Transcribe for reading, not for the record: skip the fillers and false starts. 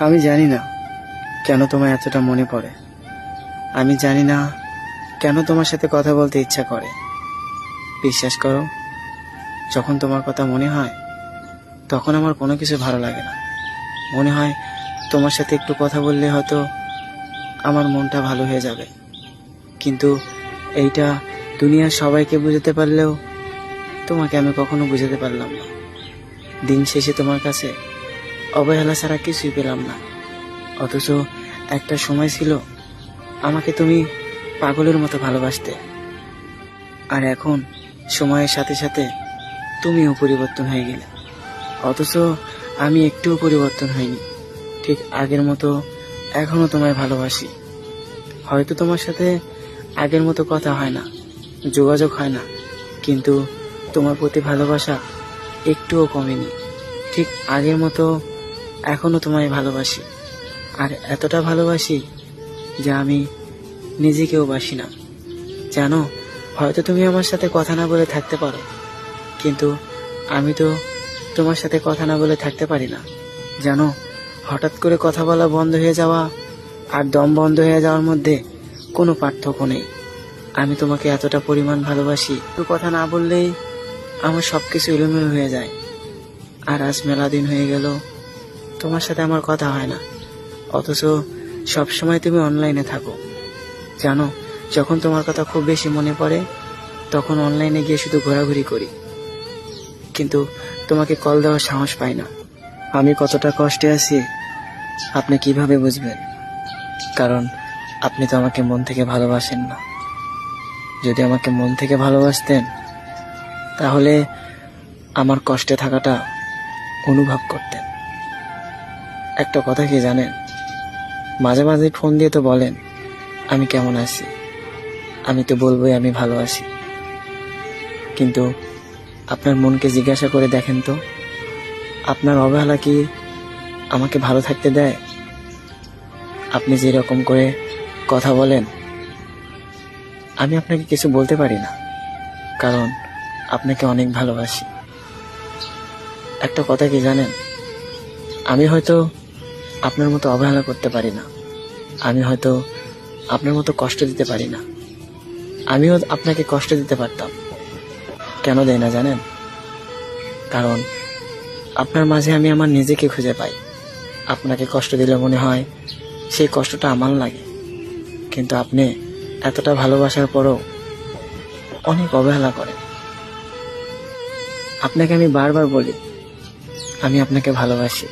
আমি জানি না কেন তোমার এতটা মনে পড়ে। আমি জানি না কেন তোমার সাথে কথা বলতে ইচ্ছা করে। বিশ্বাস করো, যখন তোমার কথা মনে হয় তখন আমার কোনো কিছু ভালো লাগে না। মনে হয় তোমার সাথে একটু কথা বললে হয়তো আমার মনটা ভালো হয়ে যাবে। কিন্তু এইটা দুনিয়ার সবাইকে বুঝাতে পারলেও তোমাকে আমি কখনো বুঝাতে পারলাম না। দিন শেষে তোমার কাছে অবহেলা ছাড়া কিছুই পেলাম না। অথচ একটা সময় ছিল আমাকে তুমি পাগলের মতো ভালোবাসতে। আর এখন সময়ের সাথে সাথে তুমিও পরিবর্তন হয়ে গেলে, অথচ আমি একটুও পরিবর্তন হইনি। ঠিক আগের মতো এখনো তোমায় ভালোবাসি। হয়তো তোমার সাথে আগের মতো কথা হয় না, যোগাযোগ হয় না, কিন্তু তোমার প্রতি ভালোবাসা একটুও কমেনি। ঠিক আগের মতো এখনো তোমায় ভালোবাসি। আর এতটা ভালোবাসি যে আমি নিজেকেও বাসি না। জানো, হয়তো তুমি আমার সাথে কথা না বলে থাকতে পারো, কিন্তু আমি তো তোমার সাথে কথা না বলে থাকতে পারি না। জানো, হঠাৎ করে কথা বলা বন্ধ হয়ে যাওয়া আর দম বন্ধ হয়ে যাওয়ার মধ্যে কোনো পার্থক্য নেই। আমি তোমাকে এতটা পরিমাণ ভালোবাসি, একটু কথা না বললেই আমার সবকিছু এলোমেলো হয়ে যায়। আর আজ মেলা দিন হয়ে গেল তোমার সাথে আমার কথা হয় না, অথচ সবসময় তুমি অনলাইনে থাকো। জানো, যখন তোমার কথা খুব বেশি মনে পড়ে তখন অনলাইনে গিয়ে শুধু ঘোরাঘুরি করি, কিন্তু তোমাকে কল দেওয়ার সাহস পাই না। আমি কতটা কষ্টে আছি আপনি কিভাবে বুঝবেন? কারণ আপনি তো আমাকে মন থেকে ভালোবাসেন না। যদি আমাকে মন থেকে ভালোবাসতেন তাহলে আমার কষ্টে থাকাটা অনুভব করতেন। একটা কথা কি জানেন, মাঝে মাঝে ফোন দিয়ে তো বলেন আমি কেমন আছি। আমি তো বলবোই আমি ভালো আছি, কিন্তু আপনার মনকে জিজ্ঞাসা করে দেখেন তো, আপনার অবহেলা কি আমাকে ভালো থাকতে দেয়? আপনি যেরকম করে কথা বলেন আমি আপনাকে কিছু বলতে পারি না, কারণ আপনাকে অনেক ভালোবাসি। একটা কথা কি জানেন, আমি হয়তো আপনার মতো অবহেলা করতে পারি না, আমি হয়তো আপনার মতো কষ্ট দিতে পারি না। আমিও আপনাকে কষ্ট দিতে পারতাম, কেন দেয় না জানেন? কারণ আপনার মাঝে আমি আমার নিজেকে খুঁজে পাই। আপনাকে কষ্ট দিলে মনে হয় সেই কষ্টটা আমার লাগে, কিন্তু আপনি এতটা ভালোবাসার পরও অনেক অবহেলা করেন। আপনাকে আমি বারবার বলি আমি আপনাকে ভালোবাসি,